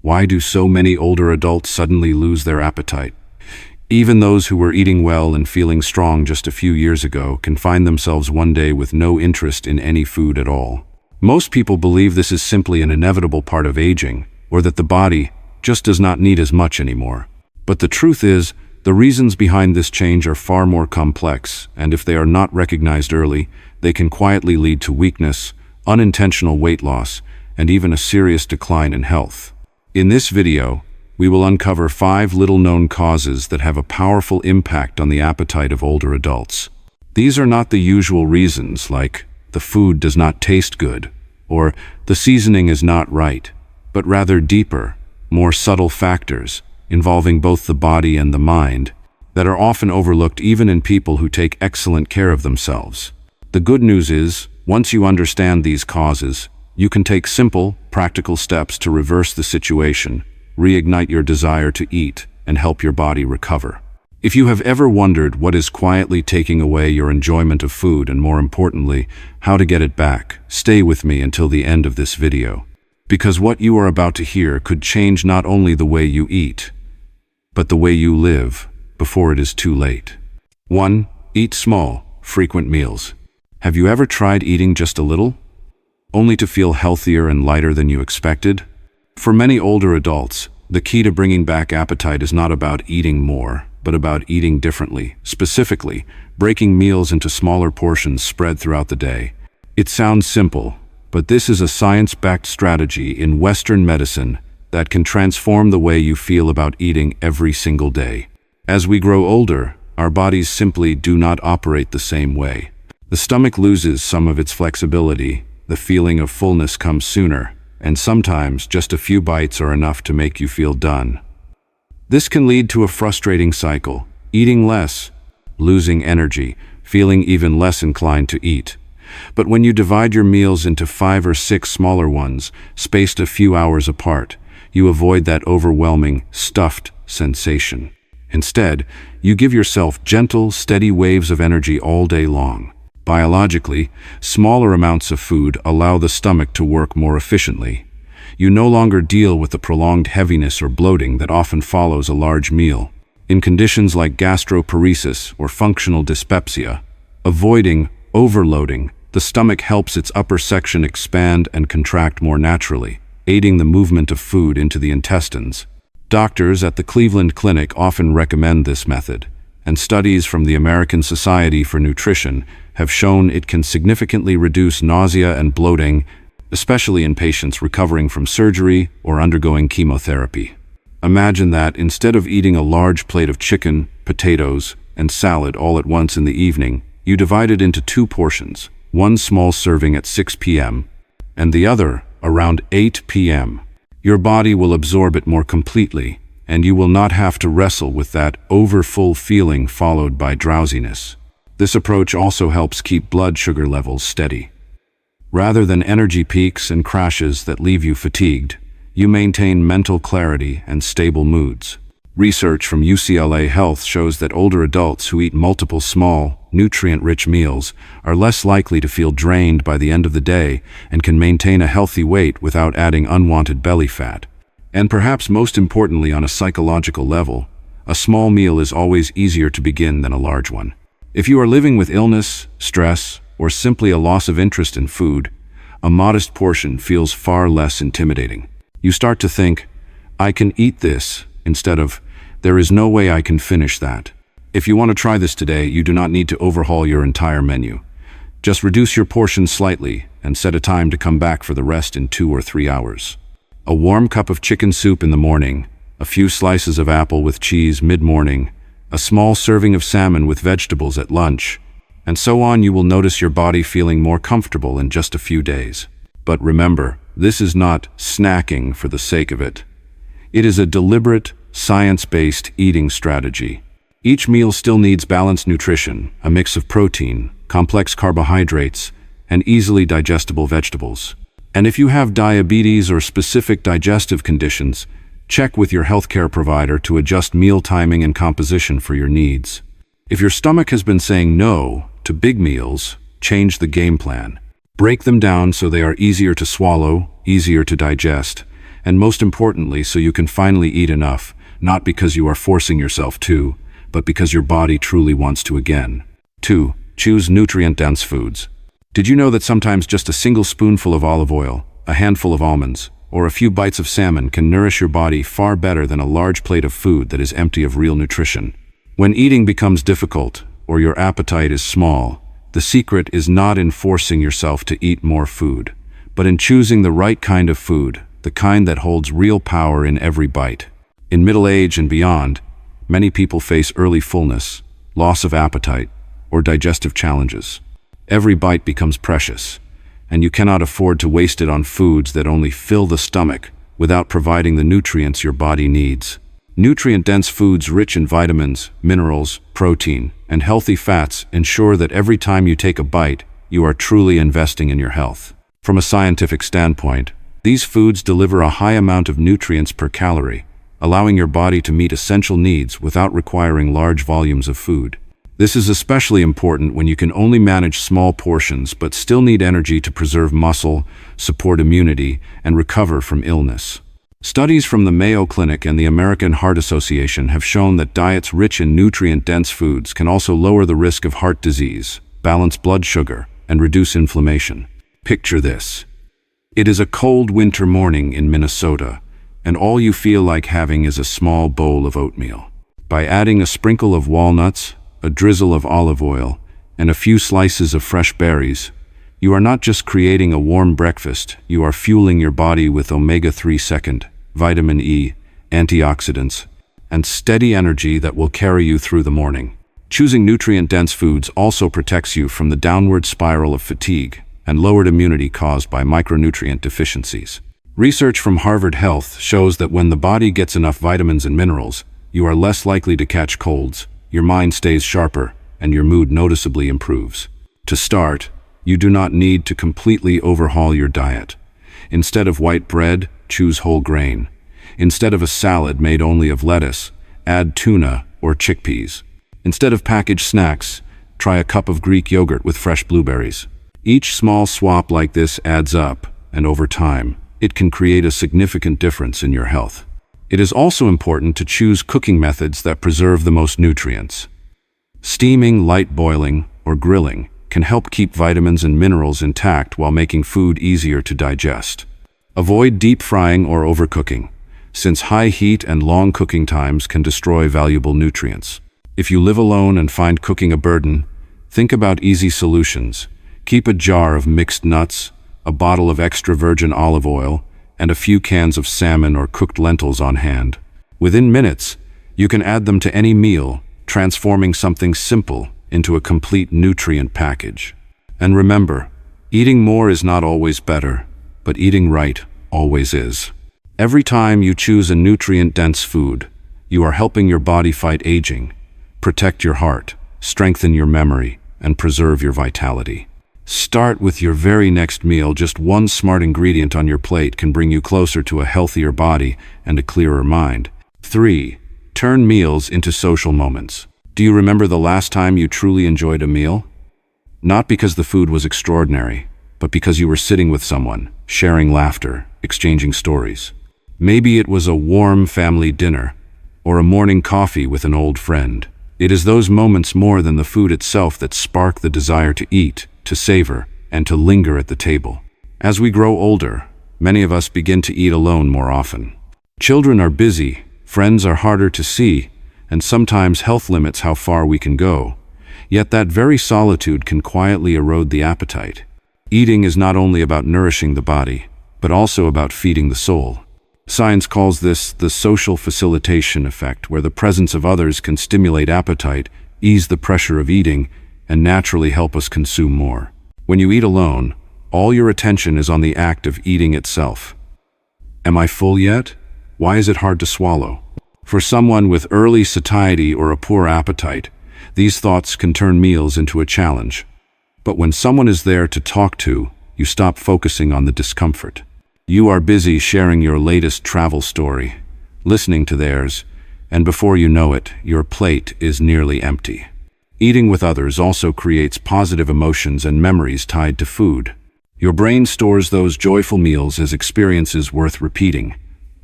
Why do so many older adults suddenly lose their appetite? Even those who were eating well and feeling strong just a few years ago can find themselves one day with no interest in any food at all. Most people believe this is simply an inevitable part of aging, or that the body just does not need as much anymore. But the truth is, the reasons behind this change are far more complex, and if they are not recognized early, they can quietly lead to weakness, unintentional weight loss, and even a serious decline in health. In this video, we will uncover 5 little-known causes that have a powerful impact on the appetite of older adults. These are not the usual reasons, like the food does not taste good, or the seasoning is not right, but rather deeper, more subtle factors involving both the body and the mind that are often overlooked even in people who take excellent care of themselves. The good news is, once you understand these causes, you can take simple, practical steps to reverse the situation, reignite your desire to eat, and help your body recover. If you have ever wondered what is quietly taking away your enjoyment of food and, more importantly, how to get it back, stay with me until the end of this video. Because what you are about to hear could change not only the way you eat, but the way you live before it is too late. 1. Eat small, frequent meals. Have you ever tried eating just a little, only to feel healthier and lighter than you expected? For many older adults, the key to bringing back appetite is not about eating more, but about eating differently, specifically, breaking meals into smaller portions spread throughout the day. It sounds simple, but this is a science-backed strategy in Western medicine that can transform the way you feel about eating every single day. As we grow older, our bodies simply do not operate the same way. The stomach loses some of its flexibility, the feeling of fullness comes sooner, and sometimes just a few bites are enough to make you feel done. This can lead to a frustrating cycle, eating less, losing energy, feeling even less inclined to eat. But when you divide your meals into 5 or 6 smaller ones, spaced a few hours apart, you avoid that overwhelming, stuffed sensation. Instead, you give yourself gentle, steady waves of energy all day long. Biologically, smaller amounts of food allow the stomach to work more efficiently. You no longer deal with the prolonged heaviness or bloating that often follows a large meal. In conditions like gastroparesis or functional dyspepsia, avoiding overloading, the stomach helps its upper section expand and contract more naturally, aiding the movement of food into the intestines. Doctors at the Cleveland Clinic often recommend this method, and studies from the American Society for Nutrition have shown it can significantly reduce nausea and bloating, especially in patients recovering from surgery or undergoing chemotherapy. Imagine that instead of eating a large plate of chicken, potatoes, and salad all at once in the evening, you divide it into 2 portions, one small serving at 6 p.m. and the other around 8 p.m. Your body will absorb it more completely, and you will not have to wrestle with that overfull feeling followed by drowsiness. This approach also helps keep blood sugar levels steady. Rather than energy peaks and crashes that leave you fatigued, you maintain mental clarity and stable moods. Research from UCLA Health shows that older adults who eat multiple small, nutrient-rich meals are less likely to feel drained by the end of the day and can maintain a healthy weight without adding unwanted belly fat. And perhaps most importantly, on a psychological level, a small meal is always easier to begin than a large one. If you are living with illness, stress, or simply a loss of interest in food, a modest portion feels far less intimidating. You start to think, I can eat this, instead of, there is no way I can finish that. If you want to try this today, you do not need to overhaul your entire menu. Just reduce your portions slightly and set a time to come back for the rest in 2 or 3 hours. A warm cup of chicken soup in the morning, a few slices of apple with cheese mid-morning, a small serving of salmon with vegetables at lunch, and so on. You will notice your body feeling more comfortable in just a few days. But remember, this is not snacking for the sake of it. It is a deliberate, science-based eating strategy. Each meal still needs balanced nutrition, a mix of protein, complex carbohydrates, and easily digestible vegetables. And if you have diabetes or specific digestive conditions, check with your healthcare provider to adjust meal timing and composition for your needs. If your stomach has been saying no to big meals, change the game plan. Break them down so they are easier to swallow, easier to digest, And most importantly, so you can finally eat enough, not because you are forcing yourself to, but because your body truly wants to again. 2. Choose nutrient-dense foods. Did you know that sometimes just a single spoonful of olive oil, a handful of almonds, or a few bites of salmon can nourish your body far better than a large plate of food that is empty of real nutrition? When eating becomes difficult, or your appetite is small, the secret is not in forcing yourself to eat more food, but in choosing the right kind of food, the kind that holds real power in every bite. In middle age and beyond, many people face early fullness, loss of appetite, or digestive challenges. Every bite becomes precious, and you cannot afford to waste it on foods that only fill the stomach without providing the nutrients your body needs. Nutrient-dense foods rich in vitamins, minerals, protein, and healthy fats ensure that every time you take a bite, you are truly investing in your health. From a scientific standpoint, these foods deliver a high amount of nutrients per calorie, allowing your body to meet essential needs without requiring large volumes of food. This is especially important when you can only manage small portions but still need energy to preserve muscle, support immunity, and recover from illness. Studies from the Mayo Clinic and the American Heart Association have shown that diets rich in nutrient-dense foods can also lower the risk of heart disease, balance blood sugar, and reduce inflammation. Picture this. It is a cold winter morning in Minnesota, and all you feel like having is a small bowl of oatmeal. By adding a sprinkle of walnuts, a drizzle of olive oil, and a few slices of fresh berries, you are not just creating a warm breakfast, you are fueling your body with omega-3 second, vitamin E, antioxidants, and steady energy that will carry you through the morning. Choosing nutrient-dense foods also protects you from the downward spiral of fatigue and lowered immunity caused by micronutrient deficiencies. Research from Harvard Health shows that when the body gets enough vitamins and minerals, you are less likely to catch colds, your mind stays sharper, and your mood noticeably improves. To start, you do not need to completely overhaul your diet. Instead of white bread, choose whole grain. Instead of a salad made only of lettuce, add tuna or chickpeas. Instead of packaged snacks, try a cup of Greek yogurt with fresh blueberries. Each small swap like this adds up, and over time, it can create a significant difference in your health. It is also important to choose cooking methods that preserve the most nutrients. Steaming, light boiling, or grilling can help keep vitamins and minerals intact while making food easier to digest. Avoid deep frying or overcooking, since high heat and long cooking times can destroy valuable nutrients. If you live alone and find cooking a burden, think about easy solutions. Keep a jar of mixed nuts, a bottle of extra virgin olive oil, and a few cans of salmon or cooked lentils on hand. Within minutes, you can add them to any meal, transforming something simple into a complete nutrient package. And remember, eating more is not always better, but eating right always is. Every time you choose a nutrient-dense food, you are helping your body fight aging, protect your heart, strengthen your memory, and preserve your vitality. Start with your very next meal. Just one smart ingredient on your plate can bring you closer to a healthier body and a clearer mind. 3. Turn meals into social moments. Do you remember the last time you truly enjoyed a meal? Not because the food was extraordinary, but because you were sitting with someone, sharing laughter, exchanging stories. Maybe it was a warm family dinner, or a morning coffee with an old friend. It is those moments more than the food itself that spark the desire to eat, to savor, and to linger at the table. As we grow older, many of us begin to eat alone more often. Children are busy, friends are harder to see, and sometimes health limits how far we can go. Yet that very solitude can quietly erode the appetite. Eating is not only about nourishing the body, but also about feeding the soul. Science calls this the social facilitation effect, where the presence of others can stimulate appetite, ease the pressure of eating, and naturally help us consume more. When you eat alone, all your attention is on the act of eating itself. Am I full yet? Why is it hard to swallow? For someone with early satiety or a poor appetite, these thoughts can turn meals into a challenge. But when someone is there to talk to, you stop focusing on the discomfort. You are busy sharing your latest travel story, listening to theirs, and before you know it, your plate is nearly empty. Eating with others also creates positive emotions and memories tied to food. Your brain stores those joyful meals as experiences worth repeating,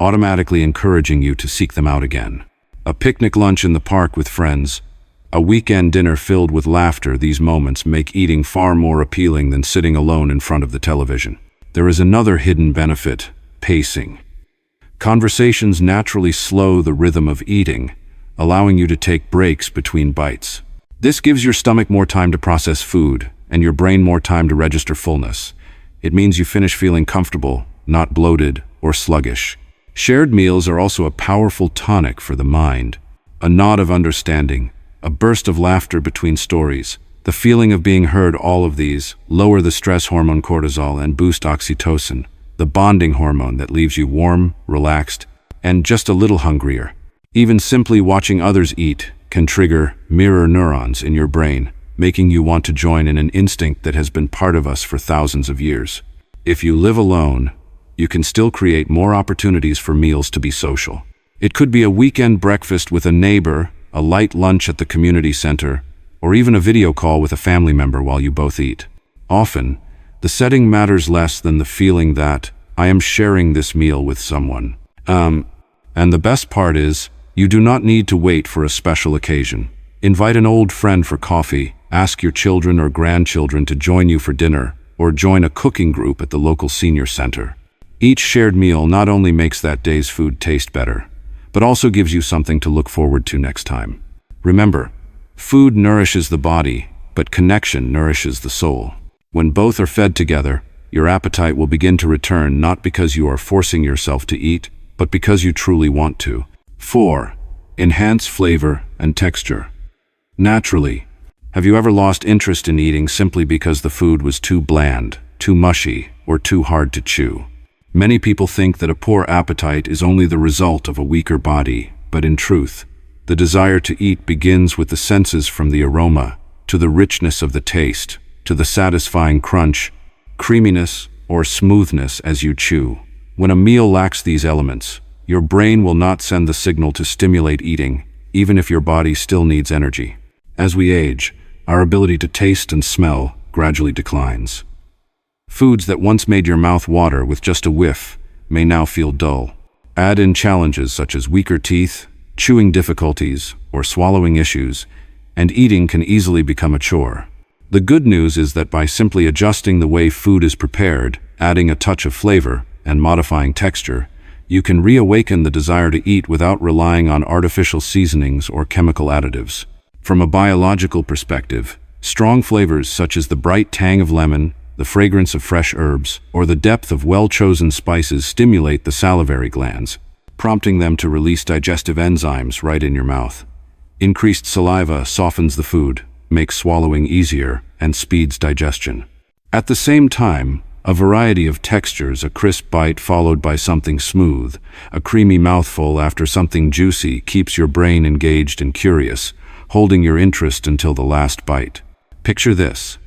automatically encouraging you to seek them out again. A picnic lunch in the park with friends, a weekend dinner filled with laughter, these moments make eating far more appealing than sitting alone in front of the television. There is another hidden benefit: pacing. Conversations naturally slow the rhythm of eating, allowing you to take breaks between bites. This gives your stomach more time to process food, and your brain more time to register fullness. It means you finish feeling comfortable, not bloated or sluggish. Shared meals are also a powerful tonic for the mind. A nod of understanding, a burst of laughter between stories, the feeling of being heard, all of these lower the stress hormone cortisol and boost oxytocin, the bonding hormone that leaves you warm, relaxed, and just a little hungrier. Even simply watching others eat can trigger mirror neurons in your brain, making you want to join in an instinct that has been part of us for thousands of years. If you live alone, you can still create more opportunities for meals to be social. It could be a weekend breakfast with a neighbor, a light lunch at the community center, or even a video call with a family member while you both eat. Often, the setting matters less than the feeling that I am sharing this meal with someone. And the best part is, you do not need to wait for a special occasion. Invite an old friend for coffee, ask your children or grandchildren to join you for dinner, or join a cooking group at the local senior center. Each shared meal not only makes that day's food taste better, but also gives you something to look forward to next time. Remember, food nourishes the body, but connection nourishes the soul. When both are fed together, your appetite will begin to return, not because you are forcing yourself to eat, but because you truly want to. 4. Enhance flavor and texture. Naturally, have you ever lost interest in eating simply because the food was too bland, too mushy, or too hard to chew? Many people think that a poor appetite is only the result of a weaker body, but in truth, the desire to eat begins with the senses, from the aroma, to the richness of the taste, to the satisfying crunch, creaminess, or smoothness as you chew. When a meal lacks these elements, your brain will not send the signal to stimulate eating, even if your body still needs energy. As we age, our ability to taste and smell gradually declines. Foods that once made your mouth water with just a whiff may now feel dull. Add in challenges such as weaker teeth, chewing difficulties, or swallowing issues, and eating can easily become a chore. The good news is that by simply adjusting the way food is prepared, adding a touch of flavor, and modifying texture, you can reawaken the desire to eat without relying on artificial seasonings or chemical additives. From a biological perspective, strong flavors such as the bright tang of lemon, the fragrance of fresh herbs, or the depth of well-chosen spices stimulate the salivary glands, prompting them to release digestive enzymes right in your mouth. Increased saliva softens the food, makes swallowing easier, and speeds digestion. At the same time, a variety of textures, a crisp bite followed by something smooth, a creamy mouthful after something juicy, keeps your brain engaged and curious, holding your interest until the last bite. Picture this.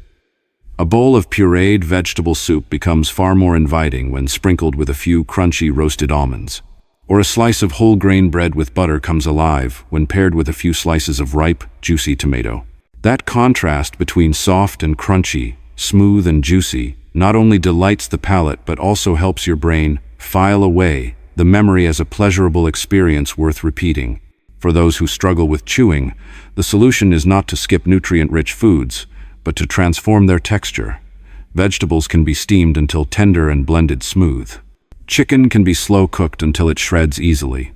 A bowl of pureed vegetable soup becomes far more inviting when sprinkled with a few crunchy roasted almonds. Or a slice of whole grain bread with butter comes alive when paired with a few slices of ripe, juicy tomato. That contrast between soft and crunchy, smooth and juicy, not only delights the palate but also helps your brain file away the memory as a pleasurable experience worth repeating. For those who struggle with chewing, the solution is not to skip nutrient-rich foods, but to transform their texture. Vegetables can be steamed until tender and blended smooth. Chicken can be slow cooked until it shreds easily.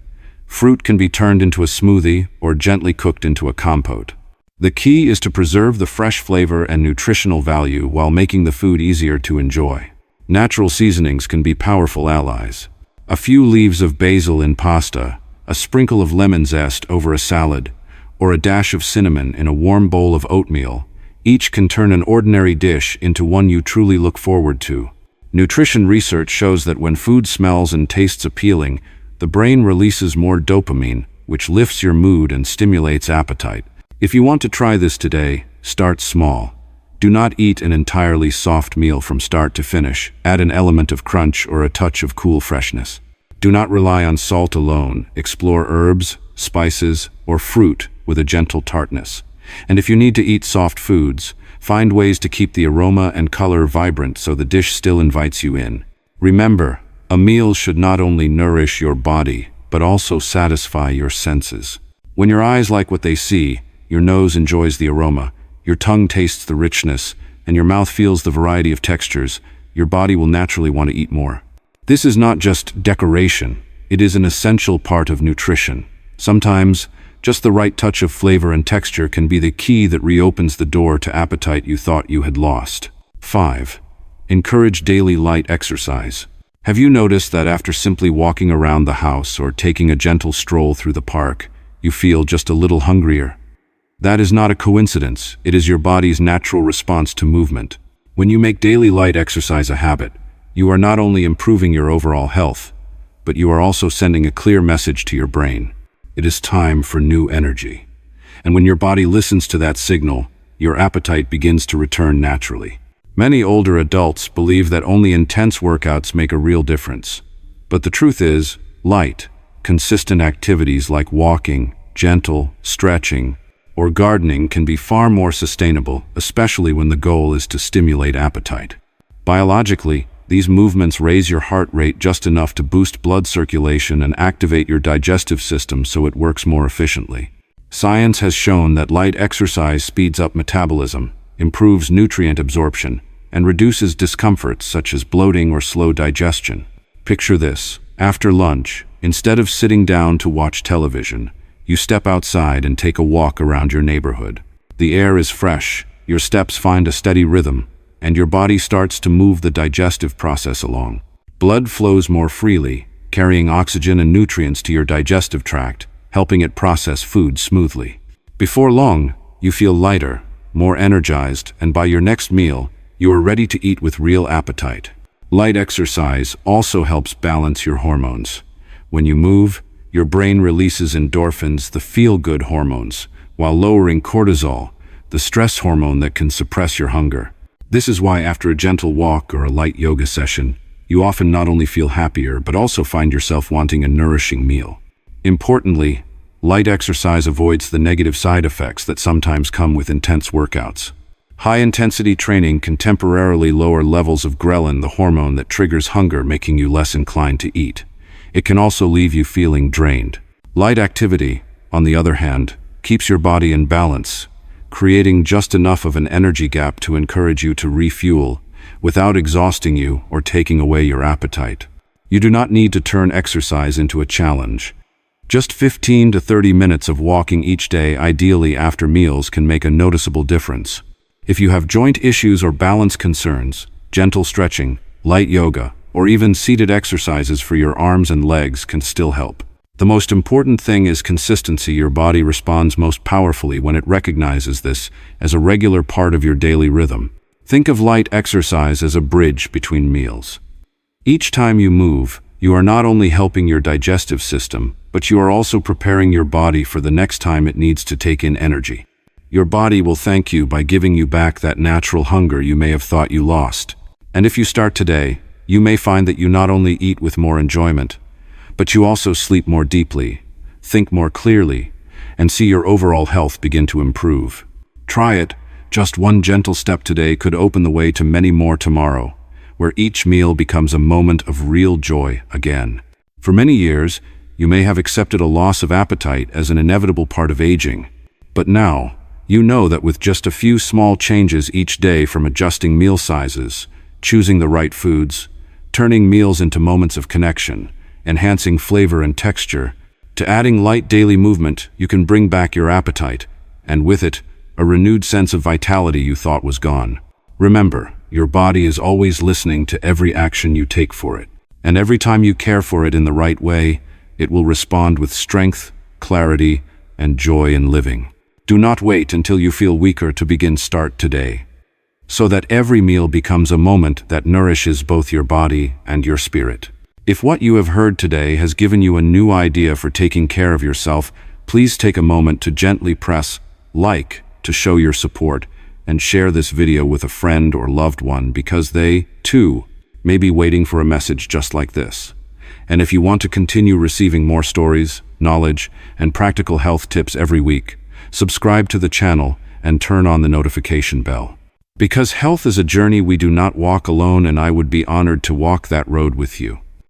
Fruit can be turned into a smoothie or gently cooked into a compote. The key is to preserve the fresh flavor and nutritional value while making the food easier to enjoy. Natural seasonings can be powerful allies. A few leaves of basil in pasta, a sprinkle of lemon zest over a salad, or a dash of cinnamon in a warm bowl of oatmeal, each can turn an ordinary dish into one you truly look forward to. Nutrition research shows that when food smells and tastes appealing, the brain releases more dopamine, which lifts your mood and stimulates appetite. If you want to try this today, start small. Do not eat an entirely soft meal from start to finish. Add an element of crunch or a touch of cool freshness. Do not rely on salt alone. Explore herbs, spices, or fruit with a gentle tartness. And if you need to eat soft foods, find ways to keep the aroma and color vibrant so the dish still invites you in. Remember, A meal should not only nourish your body, but also satisfy your senses. When your eyes like what they see, your nose enjoys the aroma, your tongue tastes the richness, and your mouth feels the variety of textures, your body will naturally want to eat more. This is not just decoration, it is an essential part of nutrition. Sometimes, just the right touch of flavor and texture can be the key that reopens the door to appetite you thought you had lost. 5. Encourage daily light exercise. Have you noticed that after simply walking around the house or taking a gentle stroll through the park, you feel just a little hungrier? That is not a coincidence, it is your body's natural response to movement. When you make daily light exercise a habit, you are not only improving your overall health, but you are also sending a clear message to your brain. It is time for new energy. And when your body listens to that signal, your appetite begins to return naturally. Many older adults believe that only intense workouts make a real difference. But the truth is, light, consistent activities like walking, gentle stretching, or gardening can be far more sustainable, especially when the goal is to stimulate appetite. Biologically, these movements raise your heart rate just enough to boost blood circulation and activate your digestive system so it works more efficiently. Science has shown that light exercise speeds up metabolism, improves nutrient absorption, and reduces discomforts such as bloating or slow digestion. Picture this: after lunch, instead of sitting down to watch television, you step outside and take a walk around your neighborhood. The air is fresh, your steps find a steady rhythm, and your body starts to move the digestive process along. Blood flows more freely, carrying oxygen and nutrients to your digestive tract, helping it process food smoothly. Before long, you feel lighter, more energized, and by your next meal, you are ready to eat with real appetite. Light exercise also helps balance your hormones. When you move, your brain releases endorphins, the feel-good hormones, while lowering cortisol, the stress hormone that can suppress your hunger. This is why after a gentle walk or a light yoga session, you often not only feel happier, but also find yourself wanting a nourishing meal. Importantly, light exercise avoids the negative side effects that sometimes come with intense workouts. High-intensity training can temporarily lower levels of ghrelin, the hormone that triggers hunger, making you less inclined to eat. It can also leave you feeling drained. Light activity, on the other hand, keeps your body in balance, creating just enough of an energy gap to encourage you to refuel, without exhausting you or taking away your appetite. You do not need to turn exercise into a challenge. Just 15 to 30 minutes of walking each day, ideally after meals, can make a noticeable difference. If you have joint issues or balance concerns, gentle stretching, light yoga, or even seated exercises for your arms and legs can still help. The most important thing is consistency. Your body responds most powerfully when it recognizes this as a regular part of your daily rhythm. Think of light exercise as a bridge between meals. Each time you move, you are not only helping your digestive system, but you are also preparing your body for the next time it needs to take in energy. Your body will thank you by giving you back that natural hunger you may have thought you lost. And if you start today, you may find that you not only eat with more enjoyment, but you also sleep more deeply, think more clearly, and see your overall health begin to improve. Try it. Just one gentle step today could open the way to many more tomorrow, where each meal becomes a moment of real joy again. For many years, you may have accepted a loss of appetite as an inevitable part of aging. But now, you know that with just a few small changes each day, from adjusting meal sizes, choosing the right foods, turning meals into moments of connection, enhancing flavor and texture, to adding light daily movement, you can bring back your appetite, and with it, a renewed sense of vitality you thought was gone. Remember, your body is always listening to every action you take for it. And every time you care for it in the right way, it will respond with strength, clarity, and joy in living. Do not wait until you feel weaker to begin. Start today, so that every meal becomes a moment that nourishes both your body and your spirit. If what you have heard today has given you a new idea for taking care of yourself, please take a moment to gently press like to show your support, and share this video with a friend or loved one, because they, too, may be waiting for a message just like this. And if you want to continue receiving more stories, knowledge, and practical health tips every week, subscribe to the channel and turn on the notification bell. Because health is a journey we do not walk alone, and I would be honored to walk that road with you.